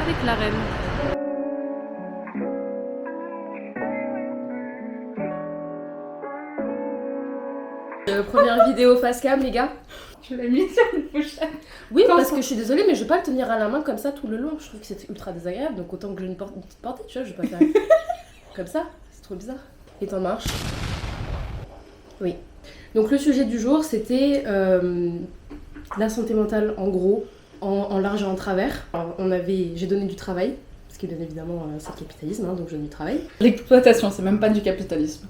avec la reine. Première vidéo face cam, les gars. Tu l'as mis sur une pochette. Oui, parce que je suis désolée, mais je vais pas le tenir à la main comme ça tout le long. Je trouve que c'est ultra désagréable, donc autant que j'ai une petite portée, tu vois, je vais pas faire comme ça. C'est trop bizarre. Et t'en marches. Oui. Donc le sujet du jour, c'était la santé mentale en gros, en large et en travers. Alors, j'ai donné du travail, parce que bien évidemment c'est le capitalisme, hein, donc je donne du travail. L'exploitation, c'est même pas du capitalisme.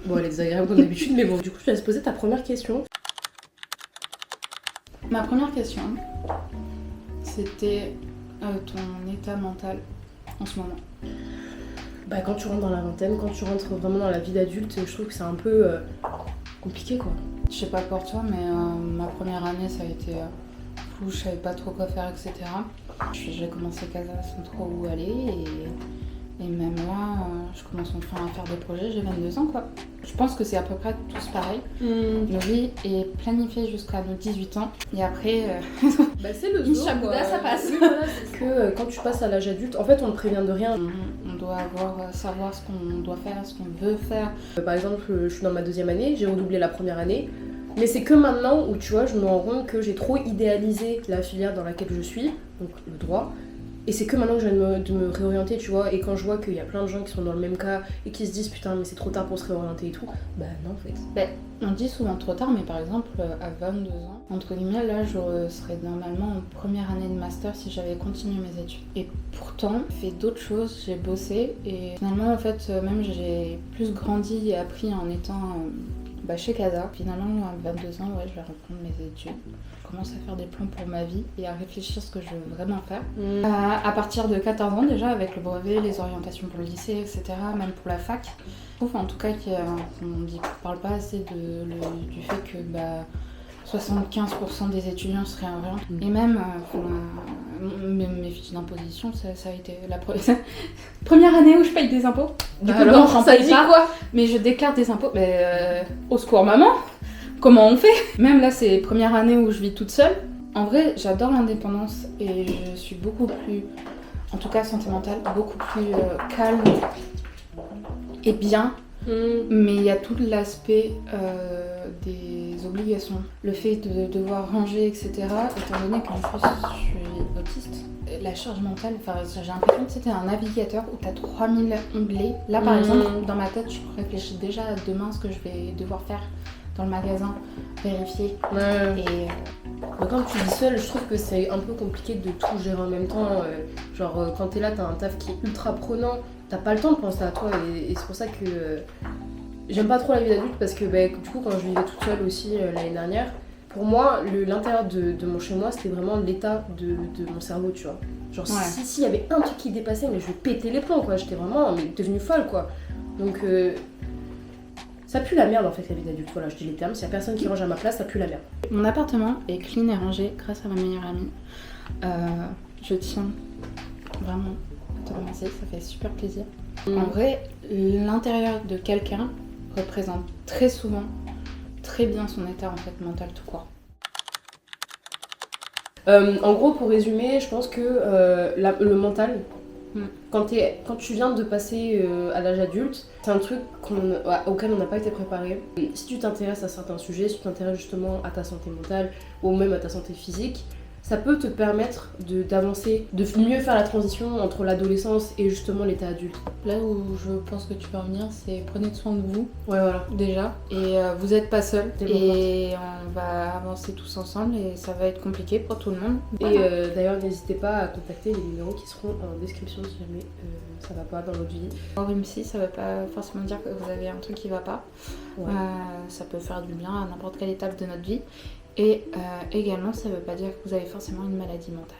Bon, elle est désagréable comme d'habitude, mais bon, du coup, je te laisse poser ta première question. Ma première question, c'était ton état mental en ce moment. Bah, quand tu rentres dans la vingtaine, quand tu rentres vraiment dans la vie d'adulte, je trouve que c'est un peu compliqué, quoi. Je sais pas pour toi, mais ma première année, ça a été flou, je savais pas trop quoi faire, etc. J'ai commencé Casa sans trop où aller, et même là, je commence enfin à faire des projets, j'ai 22 ans, quoi. Je pense que c'est à peu près tous pareil. Nos vies est planifiée jusqu'à nos 18 ans, et après... Bah, c'est le Une jour, chabouda, ça passe. Oui, voilà, c'est que quand tu passes à l'âge adulte, en fait, on ne prévient de rien. On doit savoir ce qu'on doit faire, ce qu'on veut faire. Par exemple, je suis dans ma 2e année, j'ai redoublé la première année. Mais c'est que maintenant où, tu vois, je me rends compte que j'ai trop idéalisé la filière dans laquelle je suis, donc le droit. Et c'est que maintenant que je viens de me réorienter, tu vois, et quand je vois qu'il y a plein de gens qui sont dans le même cas et qui se disent putain mais c'est trop tard pour se réorienter et tout, bah non en fait. Ben, on dit souvent trop tard, mais par exemple à 22 ans, entre guillemets, là je serais normalement en première année de master si j'avais continué mes études. Et pourtant, j'ai fait d'autres choses, j'ai bossé, et finalement en fait, même j'ai plus grandi et appris en étant chez Casa. Finalement à 22 ans, ouais, je vais reprendre mes études. Je commence à faire des plans pour ma vie et à réfléchir ce que je veux vraiment faire. À partir de 14 ans déjà, avec le brevet, les orientations pour le lycée, etc., même pour la fac. Je trouve en tout cas qu'on ne parle pas assez du fait que 75% des étudiants se réorientent. Et même mes fiches d'imposition, ça a été la première année où je paye des impôts. Du coup, alors, j'en ça paye dit pas, quoi? mais je déclare des impôts. Au secours maman, comment on fait? Même là, c'est première année où je vis toute seule. En vrai, j'adore l'indépendance et je suis beaucoup plus, en tout cas santé mentale, beaucoup plus calme et bien. Mais il y a tout l'aspect des obligations. Le fait de devoir ranger, etc. Étant donné qu'en plus je suis autiste, la charge mentale, j'ai l'impression que c'était un navigateur où tu as 3000 onglets. Là par exemple, dans ma tête, je réfléchis déjà à demain ce que je vais devoir faire dans le magasin, vérifier. Et quand tu dis seule, je trouve que c'est un peu compliqué de tout gérer en même temps. Quand t'es là, t'as un taf qui est ultra prenant, t'as pas le temps de penser à toi et c'est pour ça que j'aime pas trop la vie d'adulte parce que du coup quand je vivais toute seule aussi l'année dernière, pour moi l'intérieur de mon chez moi c'était vraiment l'état de mon cerveau, tu vois. Genre s'il y avait un truc qui dépassait, mais je vais péter les plombs, quoi. J'étais vraiment devenue folle, quoi. Donc ça pue la merde en fait la vie d'adulte, voilà, je dis les termes. S'il y a personne qui range à ma place, ça pue la merde. Mon appartement est clean et rangé grâce à ma meilleure amie. Je tiens vraiment à te remercier, ça fait super plaisir. En vrai, l'intérieur de quelqu'un représente très souvent très bien son état en fait mental tout court. En gros, pour résumer, je pense que le mental, quand tu viens de passer à l'âge adulte, c'est un truc auquel on n'a pas été préparé. Si tu t'intéresses à certains sujets, si tu t'intéresses justement à ta santé mentale ou même à ta santé physique, ça peut te permettre d'avancer, de mieux faire la transition entre l'adolescence et justement l'état adulte. Là où je pense que tu peux en venir, c'est prenez soin de vous. Ouais, voilà. Déjà. Et vous n'êtes pas seul. Et on va avancer tous ensemble et ça va être compliqué pour tout le monde. Et d'ailleurs, n'hésitez pas à contacter les numéros qui seront en description si jamais ça va pas dans votre vie. Voir une psy, ça veut pas forcément dire que vous avez un truc qui va pas. Ouais. Ça peut faire du bien à n'importe quelle étape de notre vie. Et également, ça veut pas dire que vous avez forcément une maladie mentale.